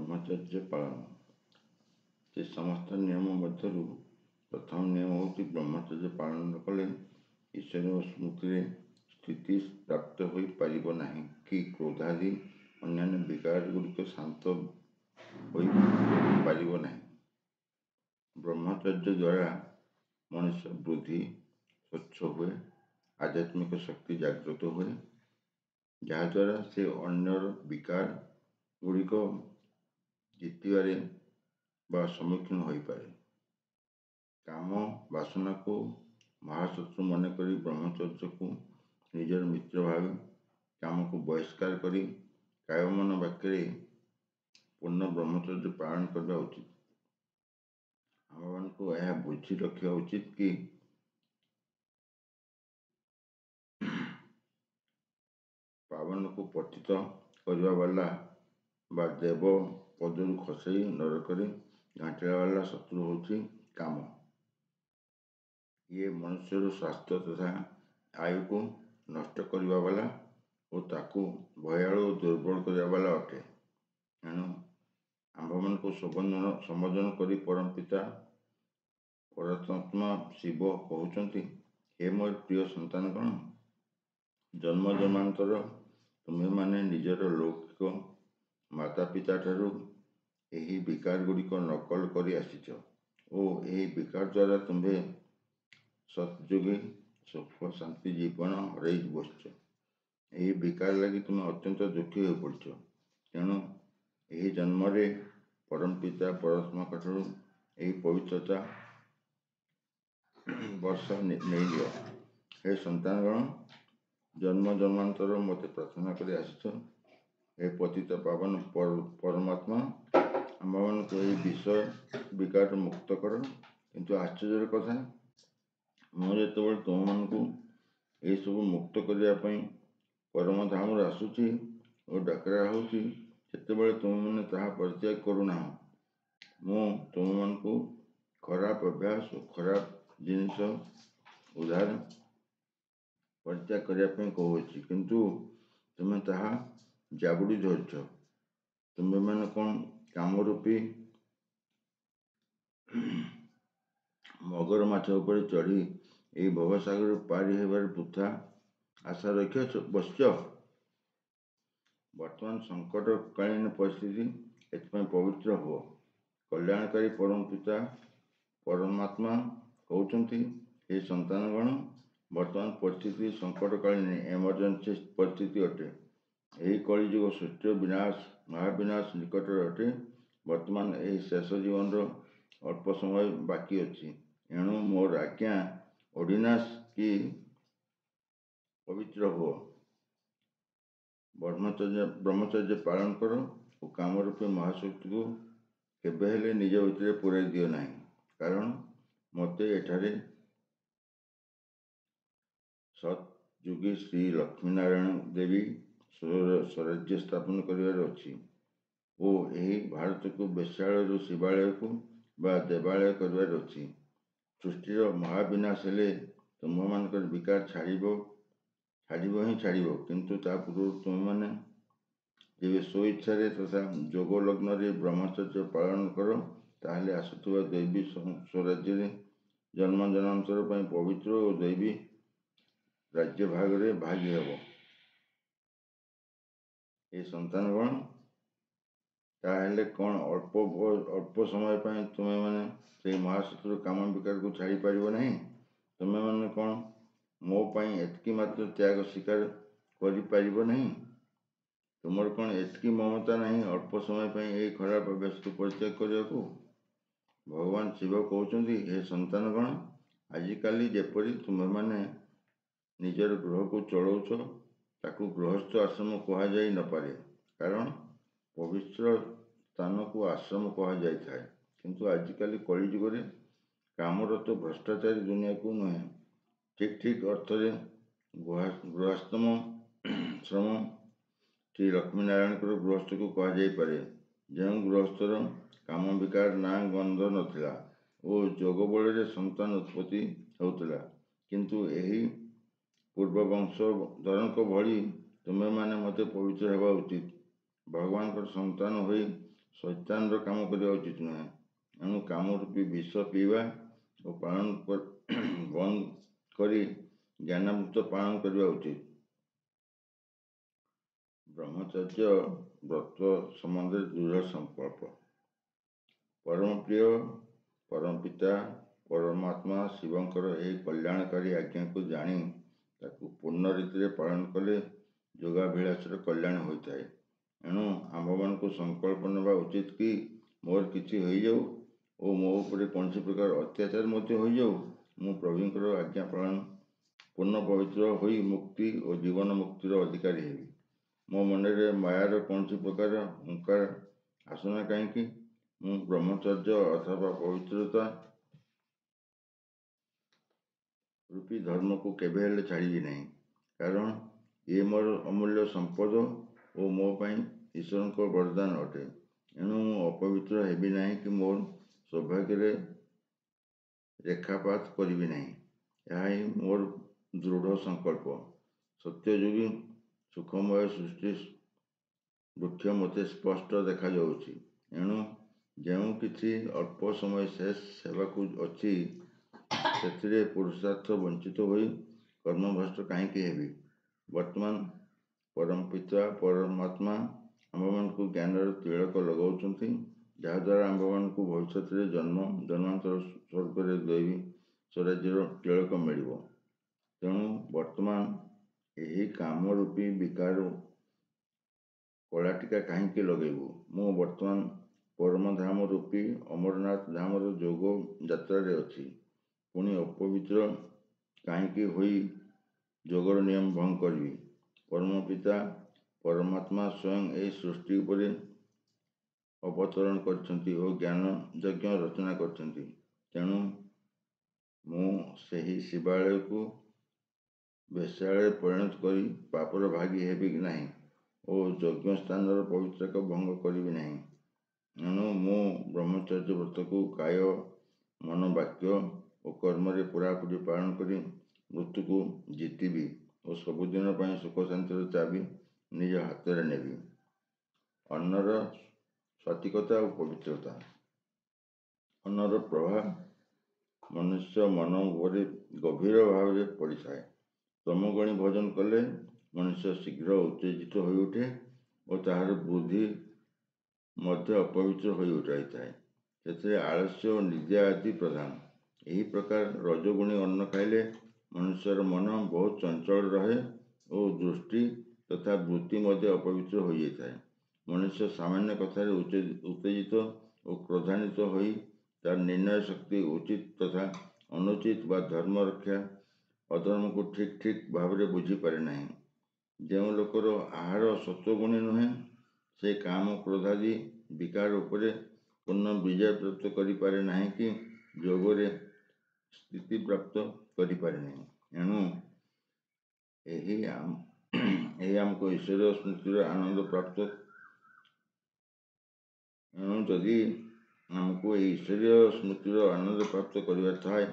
ବ୍ରହ୍ମଚର୍ଯ୍ୟ ପାଳନ। ସେ ସମସ୍ତ ନିୟମ ମଧ୍ୟରୁ ପ୍ରଥମ ନିୟମ ହେଉଛି ବ୍ରହ୍ମଚର୍ଯ୍ୟ ପାଳନ କଲେ ଈଶ୍ୱର ସ୍ମୃତିରେ ସ୍ଥିତି ପ୍ରାପ୍ତ ହୋଇପାରିବ ନାହିଁ କି କ୍ରୋଧାଦି ଅନ୍ୟାନ୍ୟ ବିକାର ଗୁଡ଼ିକ ଶାନ୍ତ ହୋଇପାରିବ ନାହିଁ। ବ୍ରହ୍ମଚର୍ଯ୍ୟ ଦ୍ୱାରା ମଣିଷ ବୃଦ୍ଧି ସ୍ୱଚ୍ଛ ହୁଏ, ଆଧ୍ୟାତ୍ମିକ ଶକ୍ତି ଜାଗ୍ରତ ହୁଏ, ଯାହାଦ୍ୱାରା ସେ ଅନ୍ୟର ବିକାର ଗୁଡ଼ିକ ଜିତିବାରେ ବା ସମ୍ମୁଖୀନ ହୋଇପାରେ। କାମ ବାସନାକୁ ମହାଶତ୍ରୁ ମନେକରି ବ୍ରହ୍ମଚର୍ଯ୍ୟକୁ ନିଜର ମିତ୍ର ଭାବେ କାମକୁ ବହିଷ୍କାର କରି କାୟ ମନ ବାକ୍ୟରେ ପୂର୍ଣ୍ଣ ବ୍ରହ୍ମଚର୍ଯ୍ୟ ପାଳନ କରିବା ଉଚିତ। ଆମମାନଙ୍କୁ ଏହା ବୁଝି ରଖିବା ଉଚିତ କି ପାବନକୁ ପତିତ କରିବା ବାଲା ବା ଦେବ ପଦରୁ ଖସେଇ ନରକରେ ଘାଣ୍ଟିଲା ବାଲା ଶତ୍ରୁ ହେଉଛି କାମ। ଇଏ ମନୁଷ୍ୟର ସ୍ୱାସ୍ଥ୍ୟ ତଥା ଆୟୁକୁ ନଷ୍ଟ କରିବା ବାଲା ଓ ତାକୁ ଭୟାଳୁ ଓ ଦୁର୍ବଳ କରିବା ବାଲା ଅଟେ। ଏଣୁ ଆମ୍ଭମାନଙ୍କୁ ସମ୍ବୋଧନ କରି ପରମପିତା ପରମାତ୍ମା ଶିବ କହୁଛନ୍ତି, ହେ ମୋର ପ୍ରିୟ ସନ୍ତାନଗଣ, ଜନ୍ମ ଜନ୍ମାନ୍ତର ତୁମ୍ଭେମାନେ ନିଜର ଲୌକିକ ମାତା ପିତା ଠାରୁ ଏହି ବିକାର ଗୁଡ଼ିକ ନକଲ କରି ଆସିଛ ଓ ଏହି ବିକାର ଦ୍ୱାରା ତୁମ୍ଭେ ସତ୍ଯୋଗୀ ସୁଖ ଶାନ୍ତି ଜୀବନ ହରାଇ ବସିଛ। ଏହି ବିକାର ଲାଗି ତୁମେ ଅତ୍ୟନ୍ତ ଦୁଃଖୀ ହୋଇପଡ଼ିଛ। ତେଣୁ ଏହି ଜନ୍ମରେ ପରମପିତା ପରମାତ୍ମାଙ୍କ ଠାରୁ ଏହି ପବିତ୍ରତା ବର୍ଷା ନେଇନିଅ। ହେ ସନ୍ତାନଗଣ, ଜନ୍ମ ଜନ୍ମାନ୍ତର ମୋତେ ପ୍ରାର୍ଥନା କରି ଆସିଛ। ହେ ପତିତ ପାବନ ପରମାତ୍ମା, ଆମ୍ଭମାନଙ୍କୁ ଏହି ବିଷୟ ବିକାରରୁ ମୁକ୍ତ କର। କିନ୍ତୁ ଆଶ୍ଚର୍ଯ୍ୟର କଥା, ମୁଁ ଯେତେବେଳେ ତୁମମାନଙ୍କୁ ଏହିସବୁ ମୁକ୍ତ କରିବା ପାଇଁ ପରମଧାମରୁ ଆସୁଛି ଓ ଡାକରା ହେଉଛି, ସେତେବେଳେ ତୁମେମାନେ ତାହା ପରିତ୍ୟାଗ କରୁନାହଁ। ମୁଁ ତୁମମାନଙ୍କୁ ଖରାପ ଅଭ୍ୟାସ ଓ ଖରାପ ଜିନିଷ ଉଦ୍ଧାର ପରିତ୍ୟାଗ କରିବା ପାଇଁ କହୁଅଛି, କିନ୍ତୁ ତୁମେ ତାହା ଜାବୁଡ଼ି ଧରିଛ। ତୁମେମାନେ କ'ଣ କାମରୂପୀ ମଗର ମାଛ ଉପରେ ଚଢ଼ି ଏହି ଭବସାଗର ପାରି ହେବାର ବୃଥା ଆଶା ରଖି ବସିଛ? ବର୍ତ୍ତମାନ ସଙ୍କଟକାଳୀନ ପରିସ୍ଥିତି, ଏଥିପାଇଁ ପବିତ୍ର ହୁଅ। କଲ୍ୟାଣକାରୀ ପରମପିତା ପରମାତ୍ମା କହୁଛନ୍ତି, ହେ ସନ୍ତାନଗଣ, ବର୍ତ୍ତମାନ ପରିସ୍ଥିତି ସଙ୍କଟକାଳୀନ ଏମର୍ଜେନ୍ସି ପରିସ୍ଥିତି ଅଟେ। ଏହି କଳିଯୁଗ ସୃଷ୍ଟିର ବିନାଶ ମହାବିନାଶ ନିକଟରେ ଅଟେ। ବର୍ତ୍ତମାନ ଏହି ଶେଷ ଜୀବନର ଅଳ୍ପ ସମୟ ବାକି ଅଛି। ଏଣୁ ମୋର ଆଜ୍ଞା ଅର୍ଡ଼ିନାନ୍ସ କି ପବିତ୍ର ହୁଅ, ବ୍ରହ୍ମଚର୍ଯ୍ୟ ପାଳନ କର ଓ କାମରୂପୀ ମହାଶକ୍ତିକୁ କେବେ ହେଲେ ନିଜ ଭିତରେ ପୂରାଇ ଦିଅ ନାହିଁ। କାରଣ ମୋତେ ଏଠାରେ ସତ୍ଯୋଗୀ ଶ୍ରୀ ଲକ୍ଷ୍ମୀନାରାୟଣ ଦେବୀ ସ୍ୱରାଜ୍ୟ ସ୍ଥାପନ କରିବାର ଅଛି ଓ ଏହି ଭାରତକୁ ବେଶ୍ୟାଳୟରୁ ଶିବାଳୟକୁ ବା ଦେବାଳୟ କରିବାର ଅଛି। ସୃଷ୍ଟିର ମହାବିନାଶ ହେଲେ ତୁମ୍ଭମାନଙ୍କର ବିକାର ଛାଡ଼ିବ ହିଁ ଛାଡ଼ିବ। କିନ୍ତୁ ତା ପୂର୍ବରୁ ତୁମେମାନେ ଯେବେ ସ୍ୱଇଚ୍ଛାରେ ତଥା ଯୋଗ ଲଗ୍ନରେ ବ୍ରହ୍ମଚର୍ଯ୍ୟ ପାଳନ କର, ତାହେଲେ ଆସୁଥିବା ଦୈବୀ ସ୍ୱରାଜ୍ୟରେ ଜନ୍ମ ଜନ୍ମାନ୍ତର ପାଇଁ ପବିତ୍ର ଓ ଦୈବୀ ରାଜ୍ୟଭାଗରେ ଭାଗୀ ହେବ। ଏ ସନ୍ତାନଗଣ, ତାହେଲେ କ'ଣ ଅଳ୍ପ ସମୟ ପାଇଁ ତୁମେମାନେ ସେହି ମହାଶତ୍ରୁ କାମ ବିକାରକୁ ଛାଡ଼ିପାରିବ ନାହିଁ? ତୁମେମାନେ କ'ଣ ମୋ ପାଇଁ ଏତିକି ମାତ୍ର ତ୍ୟାଗ ସ୍ୱୀକାର କରିପାରିବ ନାହିଁ? ତୁମର କ'ଣ ଏତିକି ମମତା ନାହିଁ ଅଳ୍ପ ସମୟ ପାଇଁ ଏହି ଖରାପ ଅଭ୍ୟାସକୁ ପରିତ୍ୟାଗ କରିବାକୁ? ଭଗବାନ ଶିବ କହୁଛନ୍ତି, ହେ ସନ୍ତାନଗଣ, ଆଜିକାଲି ଯେପରି ତୁମେମାନେ ନିଜର ଗୃହକୁ ଚଳଉଛ, ତାକୁ ଗୃହସ୍ଥ ଆଶ୍ରମ କୁହାଯାଇ ନପାରେ, କାରଣ ପବିତ୍ର ସ୍ଥାନକୁ ଆଶ୍ରମ କୁହାଯାଇଥାଏ। କିନ୍ତୁ ଆଜିକାଲି କଳିଯୁଗରେ କାମରତ ଭ୍ରଷ୍ଟାଚାରୀ ଦୁନିଆକୁ ନୁହେଁ, ଠିକ୍ ଅର୍ଥରେ ଗୃହାଶ୍ରମ ଶ୍ରୀ ଲକ୍ଷ୍ମୀନାରାୟଣଙ୍କର ଗୃହସ୍ଥକୁ କୁହାଯାଇପାରେ, ଯେଉଁ ଗୃହସ୍ଥର କାମ ବିକାର ନାଁ ଗନ୍ଧ ନଥିଲା ଓ ଯୋଗ ବଳରେ ସନ୍ତାନ ଉତ୍ପତ୍ତି ହେଉଥିଲା। କିନ୍ତୁ ଏହି ପୂର୍ବ ବଂଶଧରଙ୍କ ଭଳି ତୁମେମାନେ ମଧ୍ୟ ପବିତ୍ର ହେବା ଉଚିତ। ଭଗବାନଙ୍କର ସନ୍ତାନ ହୋଇ ଶୈତାନର କାମ କରିବା ଉଚିତ ନୁହେଁ। ଏଣୁ କାମ ରୂପୀ ବିଷ ପିଇବା ଓ ପାଳନ ବନ୍ଦ କରି ଜ୍ଞାନାମୃତ ପାଳନ କରିବା ଉଚିତ। ବ୍ରହ୍ମଚର୍ଯ୍ୟ ବ୍ରତ ସମ୍ବନ୍ଧରେ ଦୃଢ଼ ସଂକଳ୍ପ। ପରମ ପ୍ରିୟ ପରମ ପିତା ପରମାତ୍ମା ଶିବଙ୍କର ଏହି କଲ୍ୟାଣକାରୀ ଆଜ୍ଞାକୁ ଜାଣି ତାକୁ ପୂର୍ଣ୍ଣ ରୀତିରେ ପାଳନ କଲେ ଯୋଗାଭିଳାଷର କଲ୍ୟାଣ ହୋଇଥାଏ। ଏଣୁ ଆମ୍ଭମାନଙ୍କୁ ସଂକଳ୍ପ ନେବା ଉଚିତ କି ମୋର କିଛି ହୋଇଯାଉ ଓ ମୋ ଉପରେ କୌଣସି ପ୍ରକାର ଅତ୍ୟାଚାର ମଧ୍ୟ ହୋଇଯାଉ, ମୁଁ ପ୍ରଭୁଙ୍କର ଆଜ୍ଞା ପାଳନ ପୂର୍ଣ୍ଣ ପବିତ୍ର ହୋଇ ମୁକ୍ତି ଓ ଜୀବନ ମୁକ୍ତିର ଅଧିକାରୀ ହେବି। ମୋ ମନରେ ମାୟାର କୌଣସି ପ୍ରକାର ହୁଙ୍କାର ଆସୁନା କାହିଁକି, ମୁଁ ବ୍ରହ୍ମଚର୍ଯ୍ୟ ଅଥବା ପବିତ୍ରତା ରୂପୀ ଧର୍ମକୁ କେବେ ହେଲେ ଛାଡ଼ିବି ନାହିଁ। କାରଣ ଇଏ ମୋର ଅମୂଲ୍ୟ ସମ୍ପଦ ଓ ମୋ ପାଇଁ ଈଶ୍ୱରଙ୍କ ବରଦାନ ଅଟେ। ଏଣୁ ମୁଁ ଅପବିତ୍ର ହେବି ନାହିଁ କି ମୋର ସୌଭାଗ୍ୟରେ ରେଖାପାତ କରିବି ନାହିଁ। ଏହା ହିଁ ମୋର ଦୃଢ଼ ସଂକଳ୍ପ। ସତ୍ୟଯୋଗୀ ସୁଖମୟ ସୃଷ୍ଟି ବୃକ୍ଷ ମୋତେ ସ୍ପଷ୍ଟ ଦେଖାଯାଉଛି। ଏଣୁ ଯେଉଁ କିଛି ଅଳ୍ପ ସମୟ ଶେଷ ହେବାକୁ ଅଛି, ସେଥିରେ ପୁରୁଷାର୍ଥ ବଞ୍ଚିତ ହୋଇ କର୍ମଭ୍ରଷ୍ଟ କାହିଁକି ହେବି। ବର୍ତ୍ତମାନ ପରମପିତା ପରମାତ୍ମା ଆମ୍ଭମାନଙ୍କୁ ଜ୍ଞାନର ତିଳକ ଲଗାଉଛନ୍ତି, ଯାହାଦ୍ୱାରା ଆମ୍ଭମାନଙ୍କୁ ଭବିଷ୍ୟତରେ ଜନ୍ମ ଜନ୍ମାନ୍ତର ସ୍ୱର୍ଗରେ ଦୈବୀ ସ୍ୱରାଜ୍ୟର ତିଳକ ମିଳିବ। ତେଣୁ ବର୍ତ୍ତମାନ ଏହି କାମ ରୂପୀ ବିକାର କଳାଟିକା କାହିଁକି ଲଗେଇବୁ। ମୁଁ ବର୍ତ୍ତମାନ ପରମଧାମ ରୂପୀ ଅମରନାଥ ଧାମର ଯୋଗ ଯାତ୍ରାରେ ଅଛି। ପୁଣି ଅପବିତ୍ର କାହିଁକି ହୋଇ ଯୋଗର ନିୟମ ଭଙ୍ଗ କରିବି। ପରମ ପିତା ପରମାତ୍ମା ସ୍ୱୟଂ ଏହି ସୃଷ୍ଟି ଉପରେ ଅବତରଣ କରିଛନ୍ତି ଓ ଜ୍ଞାନ ଯଜ୍ଞ ରଚନା କରିଛନ୍ତି। ତେଣୁ ମୁଁ ସେହି ଶିବାଳୟକୁ ବେଶ୍ୟାଳୟରେ ପରିଣତ କରି ପାପର ଭାଗୀ ହେବି ନାହିଁ ଓ ଯଜ୍ଞ ସ୍ଥାନର ପବିତ୍ରତା ଭଙ୍ଗ କରିବି ନାହିଁ। ଏଣୁ ମୁଁ ବ୍ରହ୍ମଚର୍ଯ୍ୟ ବ୍ରତକୁ କାୟ ମନ ବାକ୍ୟ ଓ କର୍ମରେ ପୂରାପୂରି ପାଳନ କରି ମୃତ୍ୟୁକୁ ଜିତିବି ଓ ସବୁଦିନ ପାଇଁ ସୁଖ ଶାନ୍ତିର ଚାବି ନିଜ ହାତରେ ନେବି। ଅନ୍ନର ସ୍ୱାତ୍ବିକତା ଓ ପବିତ୍ରତା। ଅନ୍ନର ପ୍ରଭାବ ମନୁଷ୍ୟ ମନ ଉପରେ ଗଭୀର ଭାବରେ ପଡ଼ିଥାଏ। ତମୋଗୁଣୀ ଭୋଜନ କଲେ ମନୁଷ୍ୟ ଶୀଘ୍ର ଉତ୍ତେଜିତ ହୋଇଉଠେ ଓ ତାହାର ବୁଦ୍ଧି ମଧ୍ୟ ଅପବିତ୍ର ହୋଇ ରହିଥାଏ। ସେଥିରେ ଆଳସ୍ୟ ଓ ନିଦ୍ରା ଆଦି ପ୍ରଧାନ। ଏହି ପ୍ରକାର ରଜୋଗୁଣୀ ଅନ୍ନ ଖାଇଲେ ମନୁଷ୍ୟର ମନ ବହୁତ ଚଞ୍ଚଳ ରହେ ଓ ଦୃଷ୍ଟି ତଥା ବୃତ୍ତି ମଧ୍ୟ ଅପବିତ୍ର ହୋଇଯାଇଥାଏ। ମନୁଷ୍ୟ ସାମାନ୍ୟ କଥାରେ ଉତ୍ତେଜିତ ଓ କ୍ରୋଧାନ୍ୱିତ ହୋଇ ତାର ନିର୍ଣ୍ଣୟ ଶକ୍ତି ଉଚିତ ତଥା ଅନୁଚିତ ବା ଧର୍ମ ରକ୍ଷା ଅଧର୍ମକୁ ଠିକ୍ ଭାବରେ ବୁଝିପାରେ ନାହିଁ। ଯେଉଁ ଲୋକର ଆହାର ସତ୍ୱଗୁଣୀ ନୁହେଁ, ସେ କାମ କ୍ରୋଧାଦି ବିକାର ଉପରେ ପୂର୍ଣ୍ଣ ବିଜୟ ପ୍ରାପ୍ତ କରିପାରେ ନାହିଁ କି ଯୋଗରେ ସ୍ଥିତି ପ୍ରାପ୍ତ କରିପାରେ ନାହିଁ। ଏଣୁ ଏହି ଆମକୁ ଈଶ୍ୱରୀୟ ସ୍ମୃତିର ଆନନ୍ଦ ପ୍ରାପ୍ତ ଏଣୁ ଯଦି ଆମକୁ ଏହି ଈଶ୍ୱରୀୟ ସ୍ମୃତିର ଆନନ୍ଦ ପ୍ରାପ୍ତ କରିବାର ଥାଏ,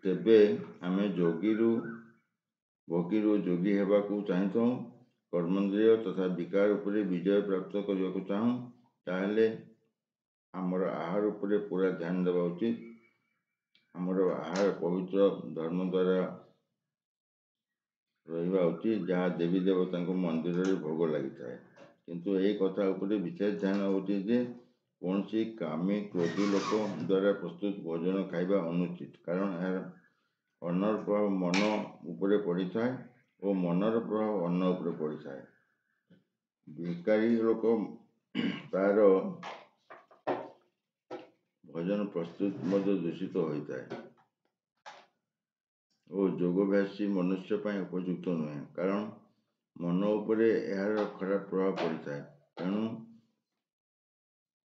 ତେବେ ଆମେ ଭୋଗୀରୁ ଯୋଗୀ ହେବାକୁ ଚାହିଁଥାଉ, କର୍ମେନ୍ଦ୍ରିୟ ତଥା ବିକାର ଉପରେ ବିଜୟ ପ୍ରାପ୍ତ କରିବାକୁ ଚାହୁଁ, ତାହେଲେ ଆମର ଆହାର ଉପରେ ପୁରା ଧ୍ୟାନ ଦେବା ଉଚିତ। ଆମର ଆହାର ପବିତ୍ର ଧର୍ମ ଦ୍ୱାରା ରହିବା ଉଚିତ, ଯାହା ଦେବୀ ଦେବତାଙ୍କ ମନ୍ଦିରରେ ଭୋଗ ଲାଗିଥାଏ। କିନ୍ତୁ ଏହି କଥା ଉପରେ ବିଶେଷ ଧ୍ୟାନ ଉଚିତ ଯେ କୌଣସି କାମୀ କ୍ରୋଧୀ ଲୋକ ଦ୍ୱାରା ପ୍ରସ୍ତୁତ ଭୋଜନ ଖାଇବା ଅନୁଚିତ, କାରଣ ଏହାର ଅନ୍ନର ପ୍ରଭାବ ମନ ଉପରେ ପଡ଼ିଥାଏ ଓ ମନର ପ୍ରଭାବ ଅନ୍ନ ଉପରେ ପଡ଼ିଥାଏ। ଭିକାରୀ ଲୋକ ତାର ଭୋଜନ ପ୍ରସ୍ତୁତ ମଧ୍ୟ ଦୂଷିତ ହୋଇଥାଏ ଓ ଯୋଗାଭ୍ୟାସୀ ମନୁଷ୍ୟ ପାଇଁ ଉପଯୁକ୍ତ ନୁହେଁ, କାରଣ ମନ ଉପରେ ଏହାର ଖରାପ ପ୍ରଭାବ ପଡ଼ିଥାଏ। ତେଣୁ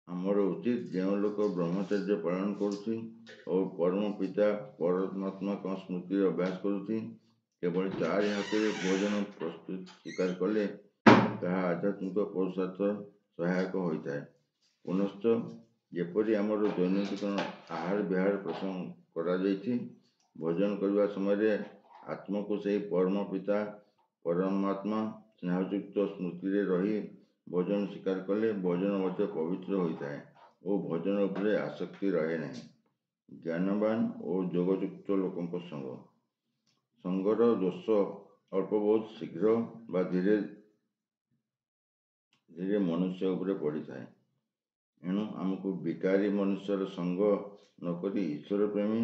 ଆମର ଉଚିତ ଯେଉଁ ଲୋକ ବ୍ରହ୍ମଚର୍ଯ୍ୟ ପାଳନ କରୁଛି ଓ ପରମ ପିତା ପରମାତ୍ମାଙ୍କ ସ୍ମୃତିର ଅଭ୍ୟାସ କରୁଛି, କେବଳ ଚାରି ହାତରେ ଭୋଜନ ପ୍ରସ୍ତୁତ ସ୍ୱୀକାର କଲେ ତାହା ଆଧ୍ୟାତ୍ମିକ ପୁରୁଷାର୍ଥର ସହାୟକ ହୋଇଥାଏ। ପୁନଶ୍ଚ ଯେପରି ଆମର ଦୈନନ୍ଦିନ ଆହାର ବିହାର ପ୍ରସଙ୍ଗ କରାଯାଇଛି, ଭୋଜନ କରିବା ସମୟରେ ଆତ୍ମାକୁ ସେହି ପରମ ପିତା ପରମାତ୍ମା ସ୍ନେହଯୁକ୍ତ ସ୍ମୃତିରେ ରହି ଭଜନ ସ୍ୱୀକାର କଲେ ଭଜନ ମଧ୍ୟ ପବିତ୍ର ହୋଇଥାଏ ଓ ଭଜନ ଉପରେ ଆସକ୍ତି ରହେ ନାହିଁ। ଜ୍ଞାନବାନ ଓ ଯୋଗଯୁକ୍ତ ଲୋକଙ୍କ ସଙ୍ଗର ଦୋଷ ଅଳ୍ପ ବହୁତ ଶୀଘ୍ର ବା ଧୀରେ ଧୀରେ ମନୁଷ୍ୟ ଉପରେ ପଡ଼ିଥାଏ। ଏଣୁ ଆମକୁ ବିକାରୀ ମନୁଷ୍ୟର ସଙ୍ଗ ନକରି ଈଶ୍ୱର ପ୍ରେମୀ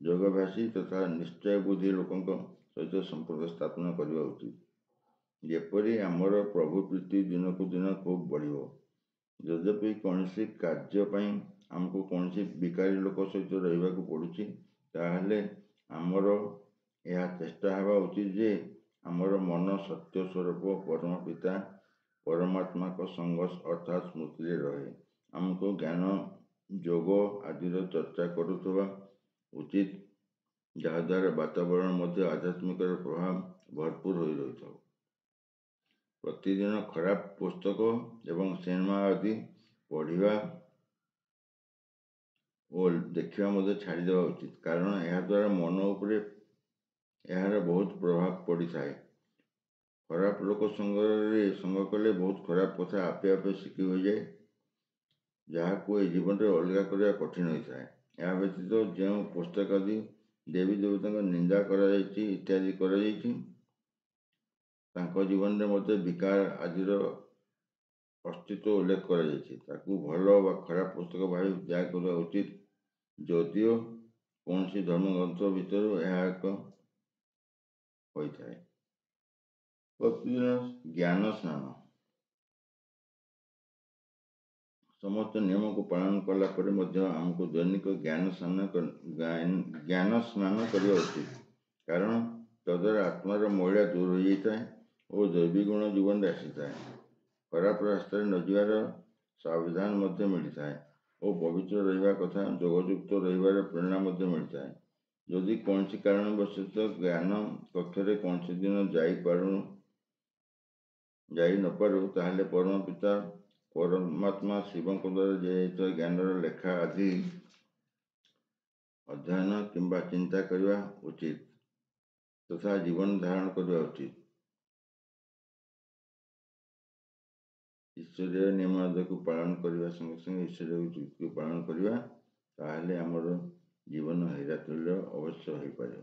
ଯୋଗାଭ୍ୟାସୀ ତଥା ନିଶ୍ଚୟ ବୁଦ୍ଧି ଲୋକଙ୍କ ସହିତ ସମ୍ପର୍କ ସ୍ଥାପନ କରିବା ଉଚିତ। ଯେପରି ଆମର ପ୍ରଭୁ ପ୍ରୀତି ଦିନକୁ ଦିନ ଖୁବ୍ ବଢ଼ିବ। ଯଦ୍ୟପି କୌଣସି କାର୍ଯ୍ୟ ପାଇଁ ଆମକୁ କୌଣସି ବିକାରୀ ଲୋକ ସହିତ ରହିବାକୁ ପଡ଼ୁଛି, ତାହେଲେ ଆମର ଏହା ଚେଷ୍ଟା ହେବା ଉଚିତ ଯେ ଆମର ମନ ସତ୍ୟ ସ୍ୱରୂପ ପରମ ପିତା ପରମାତ୍ମାଙ୍କ ସଙ୍ଗ ଅର୍ଥାତ୍ ସ୍ମୃତିରେ ରହେ। ଆମକୁ ଜ୍ଞାନ ଯୋଗ ଆଦିର ଚର୍ଚ୍ଚା କରୁଥିବା ଉଚିତ, ଯାହାଦ୍ୱାରା ବାତାବରଣ ମଧ୍ୟ ଆଧ୍ୟାତ୍ମିକର ପ୍ରଭାବ ଭରପୁର ହୋଇ ରହିଥାଉ। ପ୍ରତିଦିନ ଖରାପ ପୁସ୍ତକ ଏବଂ ସିନେମା ଆଦି ପଢ଼ିବା ଓ ଦେଖିବା ମଧ୍ୟ ଛାଡ଼ିଦେବା ଉଚିତ, କାରଣ ଏହାଦ୍ୱାରା ମନ ଉପରେ ଏହାର ବହୁତ ପ୍ରଭାବ ପଡ଼ିଥାଏ। ଖରାପ ଲୋକ ସଙ୍ଗ କଲେ ବହୁତ ଖରାପ କଥା ଆପେ ଆପେ ଶିଖି ହୋଇଯାଏ, ଯାହାକୁ ଏହି ଜୀବନରେ ଅଲଗା କରିବା କଠିନ ହୋଇଥାଏ। ଏହା ବ୍ୟତୀତ ଯେଉଁ ପୁସ୍ତକ ଆଦି ଦେବୀ ଦେବତାଙ୍କ ନିନ୍ଦା କରାଯାଇଛି ଇତ୍ୟାଦି କରାଯାଇଛି, ତାଙ୍କ ଜୀବନରେ ମଧ୍ୟ ବିକାର ଆଦିର ଅସ୍ତିତ୍ୱ ଉଲ୍ଲେଖ କରାଯାଇଛି। ତାକୁ ଭଲ ବା ଖରାପ ପୁସ୍ତକ ଭାବି ତ୍ୟାଗ କରିବା ଉଚିତ, ଯଦିଓ କୌଣସି ଧର୍ମଗ୍ରନ୍ଥ ଭିତରୁ ଏହା ଏକ ହୋଇଥାଏ। ପ୍ରତିଦିନ ଜ୍ଞାନ ସ୍ନାନ। ସମସ୍ତ ନିୟମକୁ ପାଳନ କଲା ପରେ ମଧ୍ୟ ଆମକୁ ଦୈନିକ ଜ୍ଞାନ ସ୍ନାନ କରିବା ଉଚିତ, କାରଣ ତଦ୍ୱାରା ଆତ୍ମାର ମଇଳା ଦୂର ହୋଇଯାଇଥାଏ ଓ ଦୈବିଗୁଣ ଜୀବନରେ ଆସିଥାଏ। ଖରାପ ରାସ୍ତାରେ ନ ଯିବାର ସାବଧାନ ମଧ୍ୟ ମିଳିଥାଏ ଓ ପବିତ୍ର ରହିବା କଥା ଯୋଗଯୁକ୍ତ ରହିବାର ପ୍ରେରଣା ମଧ୍ୟ ମିଳିଥାଏ। ଯଦି କୌଣସି କାରଣବଶତଃ ଜ୍ଞାନ କକ୍ଷରେ କୌଣସି ଦିନ ଯାଇ ନପାରୁ, ତାହେଲେ ପରମ ପିତା ପରମାତ୍ମା ଶିବଙ୍କ ଦ୍ୱାରା ଦିଆଯାଇଥିବା ଜ୍ଞାନର ଲେଖା ଆଦି ଅଧ୍ୟୟନ କିମ୍ବା ଚିନ୍ତା କରିବା ଉଚିତ ତଥା ଜୀବନ ଧାରଣ କରିବା ଉଚିତ। ଈଶ୍ୱରୀୟ ନିୟମାବଳୀକୁ ପାଳନ କରିବା ସଙ୍ଗେ ସଙ୍ଗେ ଈଶ୍ୱରୀୟ ଯୁକ୍ତିକୁ ପାଳନ କରିବା, ତାହେଲେ ଆମର ଜୀବନ ହୀରାତୁଲ୍ୟ ଅବଶ୍ୟ ହୋଇପାରିବ।